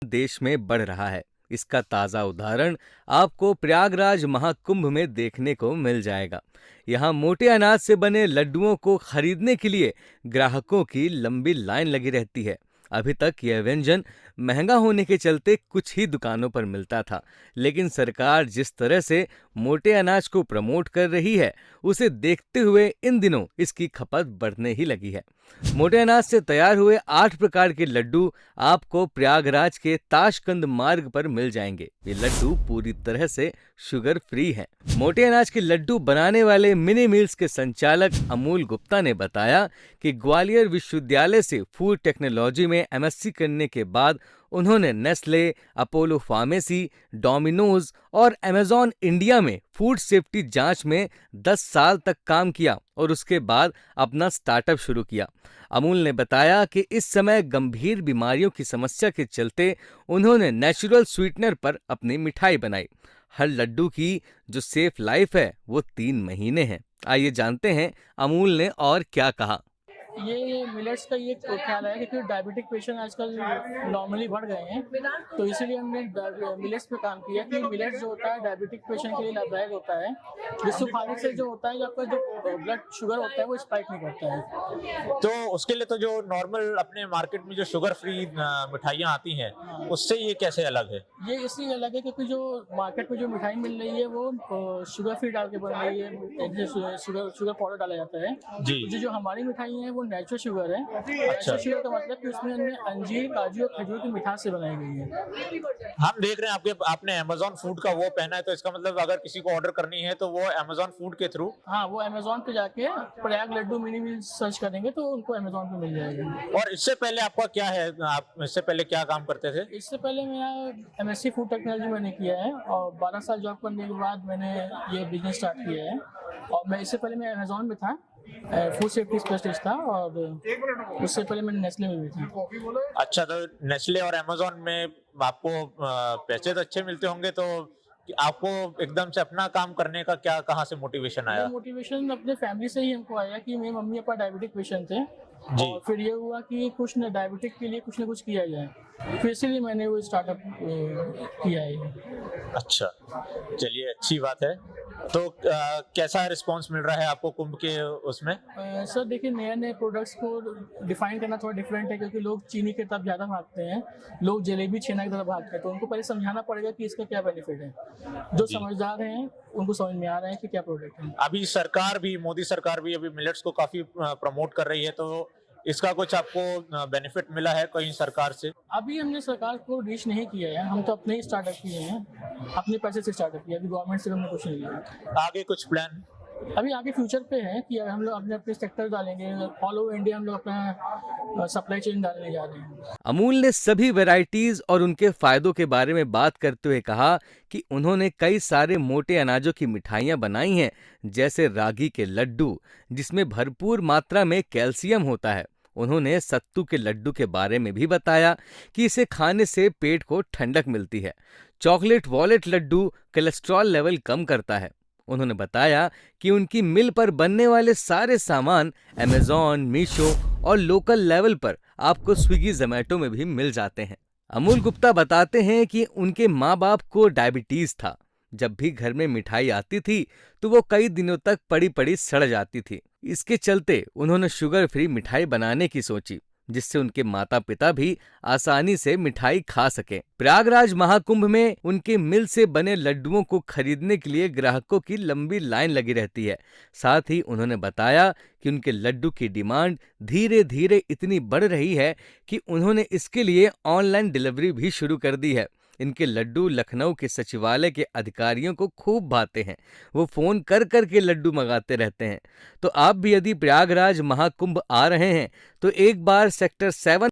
देश में बढ़ रहा है। इसका ताज़ा उदाहरण आपको प्रयागराज महाकुंभ में देखने को मिल जाएगा। यहाँ मोटे अनाज से बने लड्डुओं को खरीदने के लिए ग्राहकों की लंबी लाइन लगी रहती है। अभी तक यह व्यंजन महंगा होने के चलते कुछ ही दुकानों पर मिलता था, लेकिन सरकार जिस तरह से मोटे अनाज को प्रमोट कर रही है, उसे देखते हुए इन दिनों इसकी खपत बढ़ने ही लगी है। मोटे अनाज से तैयार हुए 8 प्रकार के लड्डू आपको प्रयागराज के ताशकंद मार्ग पर मिल जाएंगे। ये लड्डू पूरी तरह से शुगर फ्री हैं। मोटे अनाज के लड्डू बनाने वाले मिनी मिल्स के संचालक अमूल गुप्ता ने बताया कि ग्वालियर विश्वविद्यालय से फूड टेक्नोलॉजी में एमएससी करने के बाद उन्होंने नेस्ले, अपोलो फार्मेसी, डोमिनोज और अमेजॉन इंडिया में फूड सेफ्टी जांच में 10 साल तक काम किया और उसके बाद अपना स्टार्टअप शुरू किया। अमूल ने बताया कि इस समय गंभीर बीमारियों की समस्या के चलते उन्होंने नेचुरल स्वीटनर पर अपनी मिठाई बनाई। हर लड्डू की जो सेफ लाइफ है वो 3 महीने है। आइए जानते हैं अमूल ने और क्या कहा। ये मिलेट्स का ये ख्याल है क्योंकि डायबिटिक पेशेंट आजकल नॉर्मली बढ़ गए हैं, तो इसीलिए हमने मिलेट्स पे काम किया कि मिलेट्स जो होता है डायबिटिक पेशेंट के लिए लाभदायक होता है, जिसको खाने से जो होता है आपका जो ब्लड शुगर होता है वो स्पाइक नहीं करता है। तो उसके लिए तो जो नॉर्मल अपने मार्केट में जो शुगर फ्री मिठाइयाँ आती हैं, उससे ये कैसे अलग है? ये इसलिए अलग है क्योंकि जो मार्केट में जो मिठाई मिल रही है वो शुगर फ्री डाल के बन रही है, शुगर पाउडर डाला जाता है जी। जो हमारी मिठाई है वो नेचुरल शुगर है। अच्छा। नेचुरल शुगर का मतलब कि उसमें हमने अंजीर, काजू और खजूर की मिठास से बनाई गई है। हम देख रहे हैं आपने अमेजॉन फूड का वो पहना है, तो इसका मतलब अगर किसी को ऑर्डर करनी है तो वो अमेजॉन फूड के थ्रू? हाँ, वो अमेजॉन पे जाके प्रयाग लड्डू मिनी मिल सर्च करेंगे तो उनको अमेजॉन पे मिल जाएगा। और इससे पहले आपका क्या है, आप इससे पहले क्या काम करते थे? इससे पहले मेरा एमएससी फूड टेक्नोलॉजी मैंने किया है और 12 साल जॉब करने के बाद मैंने ये बिजनेस स्टार्ट किया है। और मैं इससे पहले मैं अमेजॉन में था, फूड सेफ्टी स्पेशलिस्ट था, और उससे पहले मैंने नेस्ले में भी था। अच्छा, तो नेस्ले और अमेजॉन में आपको पैसे तो अच्छे मिलते होंगे, तो आपको एकदम से अपना काम करने का क्या, कहाँ से मोटिवेशन आया? मोटिवेशन अपने फैमिली से ही हमको आया कि मेरे मम्मी पापा डायबिटिक पेशेंट थे और फिर ये हुआ कि कुछ न डायबिटिक के लिए कुछ न कुछ किया जाए, फिर इसीलिए मैंने वो स्टार्टअप किया है। अच्छा, चलिए अच्छी बात है। तो कैसा रिस्पांस मिल रहा है आपको कुंभ के उसमें? सर देखिए, नए प्रोडक्ट्स को डिफाइन करना थोड़ा डिफरेंट है क्योंकि लोग चीनी की तरफ ज़्यादा भागते हैं, लोग जलेबी छेना की तरफ भागते हैं, तो उनको पहले समझाना पड़ेगा कि इसका क्या बेनिफिट है। जो समझदार हैं उनको समझ में आ रहा है कि क्या प्रोडक्ट है। अभी मोदी सरकार भी अभी मिलेट्स को काफी प्रमोट कर रही है, तो इसका कुछ आपको बेनिफिट मिला है कहीं सरकार से? अभी हमने सरकार को रीच नहीं किया है, हम तो अपने ही स्टार्टअप किए हैं, अपने पैसे से स्टार्टअप किया, अभी गवर्नमेंट से हमने कुछ नहीं लिया। आगे कुछ प्लान? अभी आगे फ्यूचर पे है कि हम लोग अपने अपने सेक्टर डालेंगे, ऑल ओवर इंडिया हम लोग अपना सप्लाई चेन डालने जा रहे हैं। अमूल ने सभी वैरायटीज और उनके फायदों के बारे में बात करते हुए कहा कि उन्होंने कई सारे मोटे अनाजों की मिठाइयां बनाई हैं, जैसे रागी के लड्डू, जिसमें भरपूर मात्रा में कैल्शियम होता है। उन्होंने सत्तू के लड्डू के बारे में भी बताया कि इसे खाने से पेट को ठंडक मिलती है। Chocolate wallet laddu cholesterol level कम करता है। उन्होंने बताया कि उनकी मिल पर बनने वाले सारे सामान अमेजॉन, मीशो और लोकल लेवल पर आपको स्विगी, जोमैटो में भी मिल जाते हैं। अमूल गुप्ता बताते हैं कि उनके माँ बाप को डायबिटीज था। जब भी घर में मिठाई आती थी तो वो कई दिनों तक पड़ी पड़ी सड़ जाती थी। इसके चलते उन्होंने शुगर फ्री मिठाई बनाने की सोची, जिससे उनके माता पिता भी आसानी से मिठाई खा सकें। प्रयागराज महाकुंभ में उनके मिल से बने लड्डुओं को खरीदने के लिए ग्राहकों की लंबी लाइन लगी रहती है। साथ ही उन्होंने बताया कि उनके लड्डू की डिमांड धीरे धीरे इतनी बढ़ रही है कि उन्होंने इसके लिए ऑनलाइन डिलीवरी भी शुरू कर दी है। इनके लड्डू लखनऊ के सचिवालय के अधिकारियों को खूब भाते हैं। वो फोन कर कर के लड्डू मंगाते रहते हैं। तो आप भी यदि प्रयागराज महाकुंभ आ रहे हैं तो एक बार सेक्टर 7